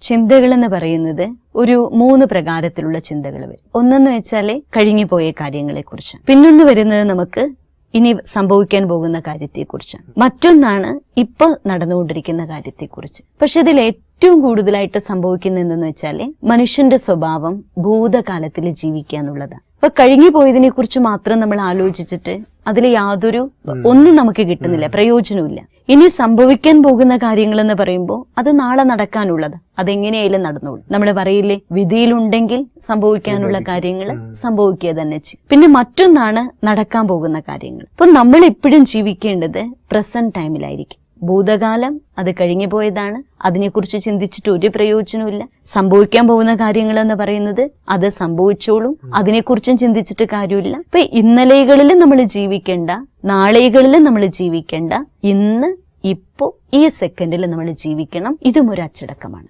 ചിന്തകൾ എന്ന് പറയുന്നത് ഒരു 3 പ്രകാരത്തിലുള്ള ചിന്തകൾ വരും. ഒന്നെന്ന് വെച്ചാല് കഴിഞ്ഞു പോയ കാര്യങ്ങളെക്കുറിച്ച്, പിന്നൊന്ന് വരുന്നത് നമുക്ക് ഇനി സംഭവിക്കാൻ പോകുന്ന കാര്യത്തെക്കുറിച്ചാണ്, മറ്റൊന്നാണ് ഇപ്പൊ നടന്നുകൊണ്ടിരിക്കുന്ന കാര്യത്തെക്കുറിച്ച്. പക്ഷെ ഇതിൽ ഏറ്റവും കൂടുതലായിട്ട് സംഭവിക്കുന്ന എന്തെന്ന് വെച്ചാല് മനുഷ്യന്റെ സ്വഭാവം ഭൂതകാലത്തിൽ ജീവിക്കുക എന്നുള്ളതാണ്. അപ്പൊ കഴിഞ്ഞു പോയതിനെ കുറിച്ച് മാത്രം നമ്മൾ ആലോചിച്ചിട്ട് അതിൽ യാതൊരു ഒന്നും നമുക്ക് കിട്ടുന്നില്ല, പ്രയോജനമില്ല. ഇനി സംഭവിക്കാൻ പോകുന്ന കാര്യങ്ങൾ എന്ന് പറയുമ്പോൾ അത് നാളെ നടക്കാനുള്ളത്, അതെങ്ങനെയായാലും നടന്നോളൂ. നമ്മൾ പറയില്ലേ, വിധിയിലുണ്ടെങ്കിൽ സംഭവിക്കാനുള്ള കാര്യങ്ങൾ സംഭവിക്കുക തന്നെ ചെയ്യും. പിന്നെ മറ്റൊന്നാണ് നടക്കാൻ പോകുന്ന കാര്യങ്ങൾ. അപ്പൊ നമ്മൾ എപ്പോഴും ജീവിക്കേണ്ടത് പ്രസന്റ് ടൈമിലായിരിക്കും. ഭൂതകാലം അത് കഴിഞ്ഞു പോയതാണ്, അതിനെക്കുറിച്ച് ചിന്തിച്ചിട്ട് ഒരു പ്രയോജനമില്ല. സംഭവിക്കാൻ പോകുന്ന കാര്യങ്ങൾ എന്ന് പറയുന്നത് അത് സംഭവിച്ചോളും, അതിനെക്കുറിച്ചും ചിന്തിച്ചിട്ട് കാര്യമില്ല. അപ്പൊ ഇന്നലെകളിൽ നമ്മൾ ജീവിക്കേണ്ട, നാളെകളിൽ നമ്മൾ ജീവിക്കേണ്ട, ഇന്ന് ഇപ്പോ ഈ സെക്കൻഡിൽ നമ്മൾ ജീവിക്കണം. ഇതും ഒരു അച്ചടക്കമാണ്.